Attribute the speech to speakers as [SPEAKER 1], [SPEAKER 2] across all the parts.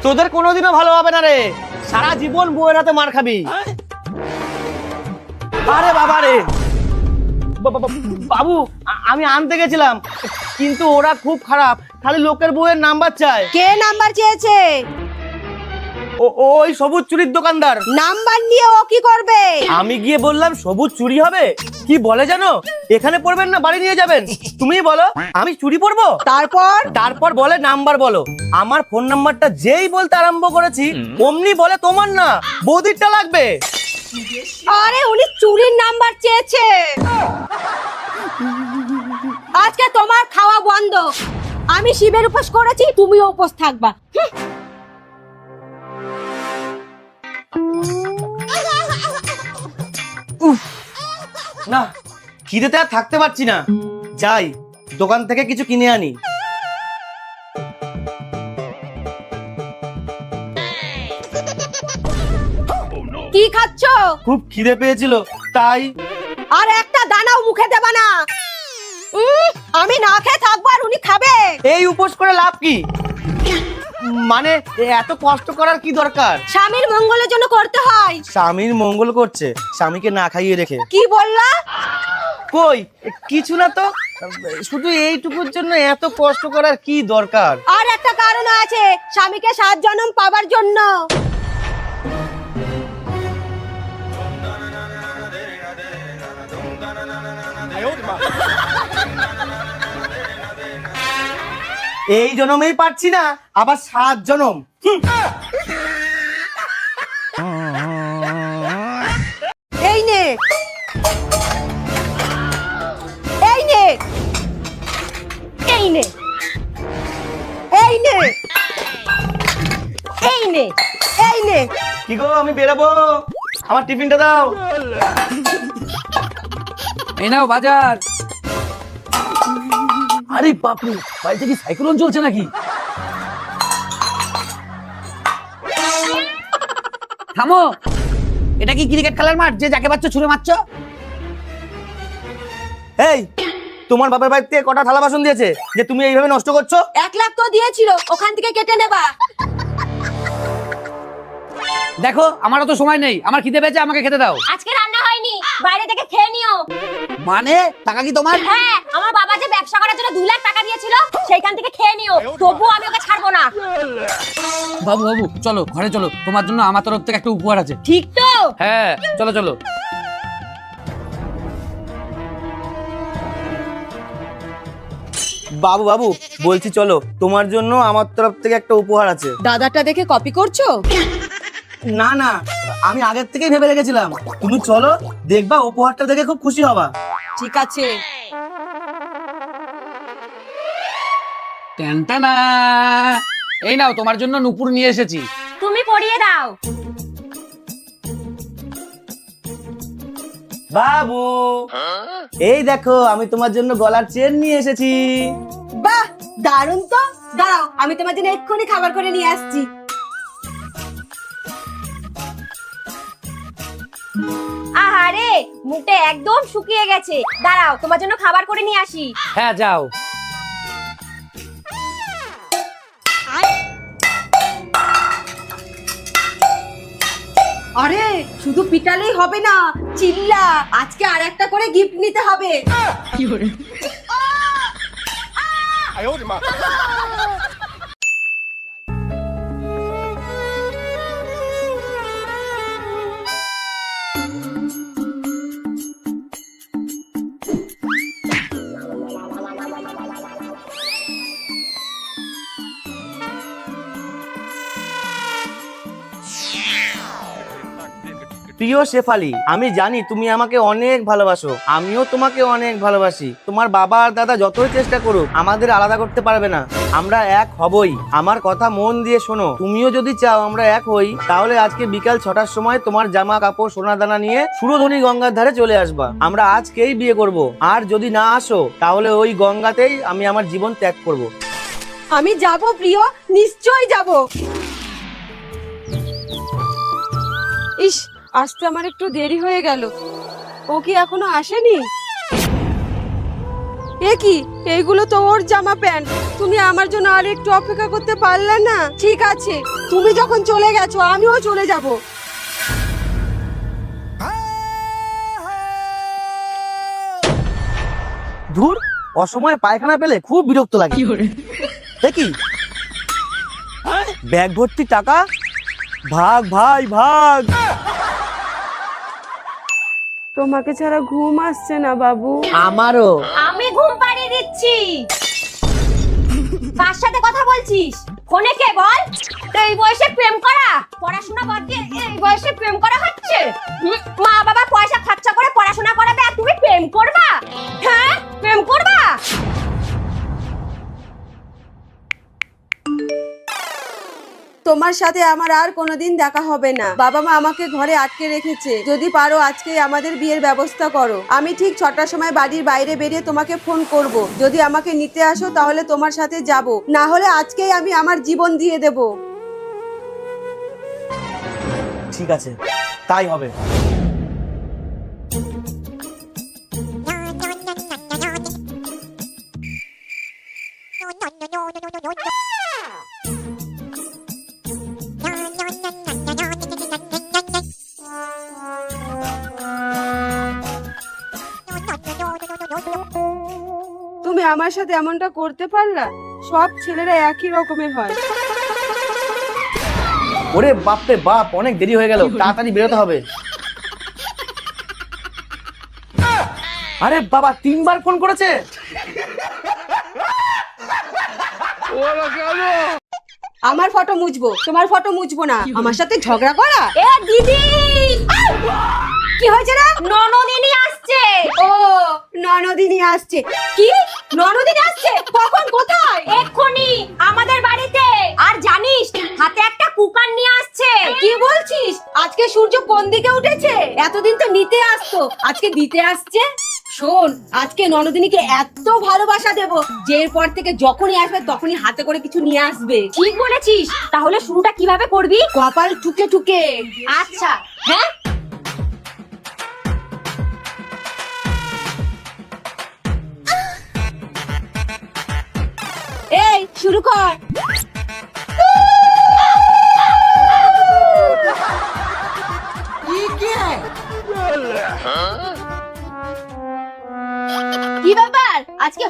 [SPEAKER 1] তোদের কোনোদিনও ভালো হবে না রে, সারা জীবন বউয়ের হাতে মার খাবি। আরে বাবা রে বাবু, আমি আনতে গেছিলাম কিন্তু ওরা খুব খারাপ, খালি লোকের বউয়ের নাম্বার চায়।
[SPEAKER 2] কে নাম্বার চেয়েছে?
[SPEAKER 1] ওই সবুজ চুরির দোকানদার।
[SPEAKER 2] নাম্বার নিয়ে ও কি করবে?
[SPEAKER 1] আমি গিয়ে বললাম সবুজ চুরি হবে, কি বলে জানো, এখানে পড়বেন না বাড়ি নিয়ে যাবেন। তুমিই বলো আমি চুরি পড়বো? তারপর বলে নাম্বার বলো। আমার ফোন নাম্বারটা যেই বলতে আরম্ভ করেছি অমনি বলে তোমার না, বৌদিরটা লাগবে।
[SPEAKER 2] আরে উনি চুরির নাম্বার চেয়েছে। আজকে তোমার খাওয়া বন্ধ। আমি শিবের উপোস করেছি, তুমিও উপোস থাকবা।
[SPEAKER 1] না, খিদেতে আর থাকতে পারছি না, যাই দোকান থেকে কিছু কিনে আনি।
[SPEAKER 2] কি খাচ্ছ?
[SPEAKER 1] খুব খিদে পেয়েছিল তাই।
[SPEAKER 2] আর একটা দানাও মুখে দেবা না। আমি না খেয়ে থাকবো আর উনি খাবে?
[SPEAKER 1] এই উপোস করে লাভ কি? মানে এত কষ্ট করার কি দরকার?
[SPEAKER 2] স্বামীর মঙ্গলের জন্য করতে হয়।
[SPEAKER 1] স্বামীর মঙ্গল করছে স্বামীকে না খাইয়ে রেখে?
[SPEAKER 2] কি বললা?
[SPEAKER 1] কই কিছু না তো, শুধু এইটুকুর জন্য এত কষ্ট করার কি দরকার?
[SPEAKER 2] আর একটা কারণ আছে, স্বামীকে 7 জন্ম পাবার জন্য।
[SPEAKER 1] এই জন্মেই পারছি না, আবার 7 জন্ম।
[SPEAKER 2] এই নে, এই নে, এই নে, এই নে, এই নে, এই নে।
[SPEAKER 1] কি গো, আমি বেরাবো, আমার টিফিনটা দাও।
[SPEAKER 3] এই নাও বাজার।
[SPEAKER 1] আরে বাপরে, বাড়িতে কি সাইক্লোন চলছে নাকি?
[SPEAKER 3] থামো, এটা কি ক্রিকেট খেলার মাঠ যে যাকে পাচ্ছ ছুঁড়ে মারছো?
[SPEAKER 1] এই, তোমার বাপের বাড়িতে কটা থালা বাসন দিয়েছে যে তুমি এইভাবে নষ্ট করছো?
[SPEAKER 2] 1 লাখ তো দিয়েছিল, ওখান থেকে কেটে নেবা।
[SPEAKER 3] দেখো আমারও তো সময় নেই, আমার খিদে পেয়েছে, আমাকে খেতে দাও।
[SPEAKER 2] আজকে রান্না হয়নি, বাইরে থেকে খেয়ে নিও।
[SPEAKER 3] মানে টাকা কি তোমার?
[SPEAKER 2] হ্যাঁ, আমার বাবা যে ব্যবসা করার জন্য 2 লাখ টাকা দিয়েছিল, সেইখান থেকে খেয়ে নিও। তবু আমি ওকে ছাড়বো না।
[SPEAKER 3] বাবু বাবু চলো ঘরে চলো, তোমার জন্য আমার তরফ থেকে একটা উপহার আছে।
[SPEAKER 2] ঠিক তো?
[SPEAKER 3] হ্যাঁ চলো চলো।
[SPEAKER 1] বাবু বাবু বলছি চলো, তোমার জন্য আমার তরফ থেকে একটা উপহার আছে।
[SPEAKER 2] দাদাটা দেখে কপি করছো?
[SPEAKER 1] না না, আমি আগের থেকেই ভেবে রেখেছিলাম। তুমি চলো, দেখবা উপহারটা দেখে খুব খুশি হবা।
[SPEAKER 2] ঠিক আছে।
[SPEAKER 3] টেনটানা, এই নাও তোমার জন্য নুপুর নিয়ে এসেছি।
[SPEAKER 2] তুমি পরিয়ে দাও।
[SPEAKER 1] বাবু এই দেখো, আমি তোমার জন্য গলার চেন নিয়ে এসেছি।
[SPEAKER 2] বাহ, দারুণ তো। দাঁড়াও, আমি তোমার জন্য এক্ষুনি খাবার করে নিয়ে আসছি। আহারে, মুখটা একদম শুকিয়ে গেছে। দাঁড়াও, তোমার জন্য খাবার করে নিয়ে আসি।
[SPEAKER 3] হ্যাঁ যাও।
[SPEAKER 2] আরে শুধু পিটালেই হবে না, চিল্লা। আজকে আর একটা করে গিফট নিতে হবে।
[SPEAKER 1] প্রিয় শেফালি, আমি জানি তুমি আমাকে অনেক ভালোবাসো, আমিও তোমাকে অনেক ভালোবাসি। তোমার বাবা আর দাদা যতই চেষ্টা করুক আমাদের আলাদা করতে পারবে না, আমরা এক হবই। আমার কথা মন দিয়ে শোনো, তুমিও যদি চাও আমরা এক হই, তাহলে আজকে বিকাল 6টার সময় তোমার জামা কাপড় সোনা দানা নিয়ে সুরধনী গঙ্গার ধারে চলে আসবা। আমরা আজকেই বিয়ে করব, আর যদি না আসো তাহলে ওই গঙ্গাতেই আমি আমার জীবন ত্যাগ করব।
[SPEAKER 2] আমি যাব প্রিয়, নিশ্চয়ই যাব। ইস, আসতে আমার একটু দেরি হয়ে গেল। ও কি এখনো আসেনি? এ কি, এইগুলো তো ওর জামা প্যান্ট। তুমি আমার জন্য আর একটু অপেক্ষা করতে পারলে না? ঠিক আছে, তুমি যখন চলে গেছো আমিও চলে যাব।
[SPEAKER 1] ধুর, অসময়ে পায়খানা পেলে খুব বিরক্ত লাগে। দেখি ব্যাগ ভর্তি টাকা, ভাগ ভাই ভাগ।
[SPEAKER 2] তোমাকে ছাড়া ঘুম আসছে না বাবু।
[SPEAKER 1] আমারও।
[SPEAKER 4] আমি ঘুম পাড়িয়ে দিচ্ছি। কার সাথে কথা বলছিস? ফোনে কে বল? তো এই বয়সে প্রেম করা, পড়াশোনা বাদ দিয়ে এই বয়সে প্রেম করা হচ্ছে? মা বাবা পয়সা খরচা করে পড়াশোনা করাবে আর তুমি প্রেম করবা? হ্যাঁ, প্রেম করবা?
[SPEAKER 2] তোমার সাথে আমার আর কোনোদিন দেখা হবে না। বাবা মা আমাকে ঘরে আটকে রেখেছে। যদি পারো আজকে আমাদের বিয়ের ব্যবস্থা করো। আমি ঠিক 6টার সময় বাড়ির বাইরে বেরিয়ে তোমাকে ফোন করব। যদি আমাকে নিতে আসো তাহলে তোমার সাথে যাব, না হলে আজকেই আমি আমার জীবন দিয়ে দেব।
[SPEAKER 1] ঠিক আছে, তাই হবে।
[SPEAKER 2] তুমি আমার সাথে এমনটা করতে পারলা? সব ছেলেরা একই রকমের হয়।
[SPEAKER 1] ওরে বাপরে বাপ, অনেক দেরি হয়ে গেল, তাড়াতাড়ি বেরোতে হবে। আরে বাবা, 3বার ফোন করেছে।
[SPEAKER 2] আমার ফটো মুছবো, তোমার ফটো মুছবো না। আমার সাথে ঝগড়া করা?
[SPEAKER 4] এ দিদি,
[SPEAKER 2] কি হয়েছে রে?
[SPEAKER 4] ননদিনী আসছে।
[SPEAKER 2] ও, ননদিনী আসছে। কি, ননদিনী আসছে? কখন, কোথায়?
[SPEAKER 4] এক্ষুনি আমাদের বাড়িতে। আর জানিস, হাতে একটা কুকার নিয়ে আসছে।
[SPEAKER 2] কি বলছিস? আজকে সূর্য কোন দিকে উঠেছে? এতদিন তো নিতে আসতো, আজকে দিতে আসছে। শোন, আজকে ননদিনীকে এত ভালোবাসা দেব যে এরপর থেকে যখনই আসবে তখনই হাতে করে কিছু নিয়ে আসবে।
[SPEAKER 4] ঠিক বলেছিস। তাহলে শুরুটা কিভাবে করবি?
[SPEAKER 2] কপাল ঠুকে ঠুকে।
[SPEAKER 4] আচ্ছা, হ্যাঁ।
[SPEAKER 2] এই, শুরু কর।
[SPEAKER 4] কি ব্যাপার আজকে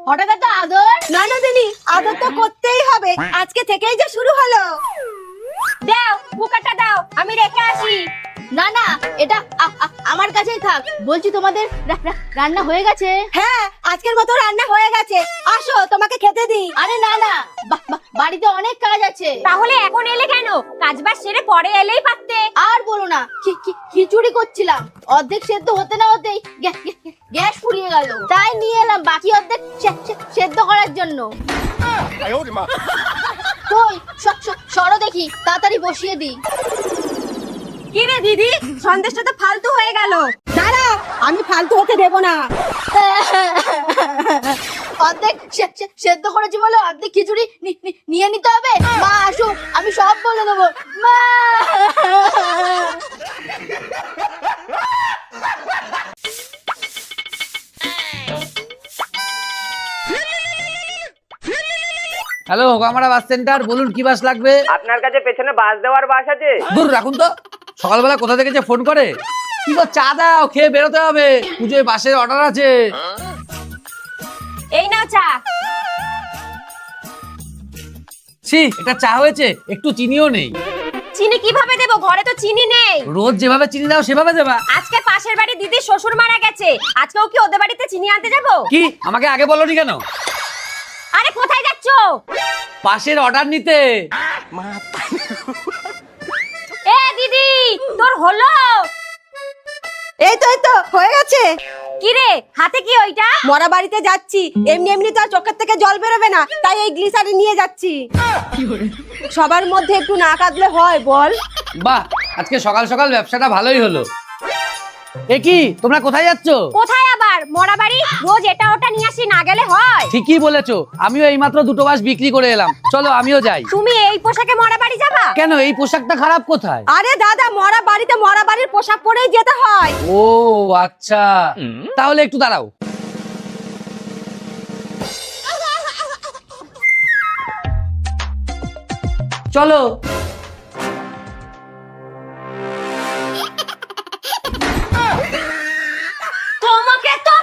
[SPEAKER 4] হঠাৎ এত আদর?
[SPEAKER 2] ননদিনী, আদর তো করতেই হবে, আজকে থেকেই যে শুরু হলো।
[SPEAKER 4] দাও কুকারটা দাও, আমি রেখে আসি। না না, এটা আমার কাছেই থাক। বলছি তোমাদের রান্না হয়ে গেছে?
[SPEAKER 2] হ্যাঁ, আজকের মতো রান্না হয়ে গেছে। আসো, তোমাকে খেতে দিই।
[SPEAKER 4] আরে না না, বাড়িতে অনেক কাজ আছে। তাহলে এখন এলে কেন? কাজবাজ সেরে পরে এলেই পারতে। আর বলো না, খিচুড়ি করছিলাম, অর্ধেক সেদ্ধ হতে না হতেই গ্যাস ফুরিয়ে গেল। তাই নিয়ে এলাম বাকি অর্ধেক সেদ্ধ করার জন্য। কই, সরো দেখি, তাড়াতাড়ি বসিয়ে দিই।
[SPEAKER 2] কি রে দিদি, সন্দেশটা তো ফালতু হয়ে গেল। দাঁড়া, আমি ফালতু হতে দেব না।
[SPEAKER 4] অর্ধেক সেদ্ধ করেছি বলে অর্ধেক খিচুড়ি নিয়ে নিতে হবে? মা আসুক, আমি সব বলে দেবো। মা,
[SPEAKER 3] হ্যালো, হোকামারা বাস সেন্টার, বলুন কি বাস লাগবে?
[SPEAKER 1] আপনার কাছে পেছনে বাস দেওয়ার বাস আছে?
[SPEAKER 3] দূর রাখুন তো, সকালবেলা কোথা থেকে যে ফোন করে। কি গো, চা দাও, খেয়ে বেরোতে হবে, পুজোয় বাসের অর্ডার আছে।
[SPEAKER 4] এই নাও চা।
[SPEAKER 3] ছি, এটা চা হয়েছে? একটু চিনিও নেই।
[SPEAKER 4] চিনি কিভাবে দেবো? ঘরে তো চিনি নেই।
[SPEAKER 3] রোজ যেভাবে চিনি দাও সেভাবে দেবা?
[SPEAKER 4] আজকে পাশের বাড়ি দিদির শ্বশুর মারা গেছে, আজকেও কি ওদের বাড়িতে চিনি আনতে যাবো?
[SPEAKER 3] কি, আমাকে আগে বলোনি কেন?
[SPEAKER 4] আরে কোথায় যাচ্ছো?
[SPEAKER 3] পাশের অর্ডার নিতে।
[SPEAKER 4] এ দিদি, তোর হলো?
[SPEAKER 2] এই তো হয়ে গেছে।
[SPEAKER 4] কি রে, হাতে কি ওইটা?
[SPEAKER 2] মরা বাড়িতে যাচ্ছি, এমনি এমনি তো আর চোখের থেকে জল বেরোবে না, তাই এই গ্লিসারিন নিয়ে যাচ্ছি। সবার মধ্যে একটু না কাঁদলে হয় বল?
[SPEAKER 3] বাহ, আজকে সকাল সকাল ব্যবসাটা ভালোই হলো। এ কি, তোমরা কোথায় যাচ্ছ?
[SPEAKER 4] কোথায় আবার? মরা বাড়ি। রোজ এটা ওটা নিয়ে আসি, না গেলে হয়?
[SPEAKER 3] ঠিকই বলেছো, আমিও এইমাত্র 2টো বাস বিক্রি করে এলাম। চলো আমিও যাই।
[SPEAKER 4] তুমি এই পোশাকে মরা বাড়ি যাবা?
[SPEAKER 3] কেন, এই পোশাকটা খারাপ কোথায়?
[SPEAKER 2] আরে দাদা, মরা বাড়িতে মরা বাড়ির পোশাক পরেই যেতে হয়।
[SPEAKER 3] ও আচ্ছা, তাহলে একটু দাঁড়াও। চলো।
[SPEAKER 4] তোমাকে তো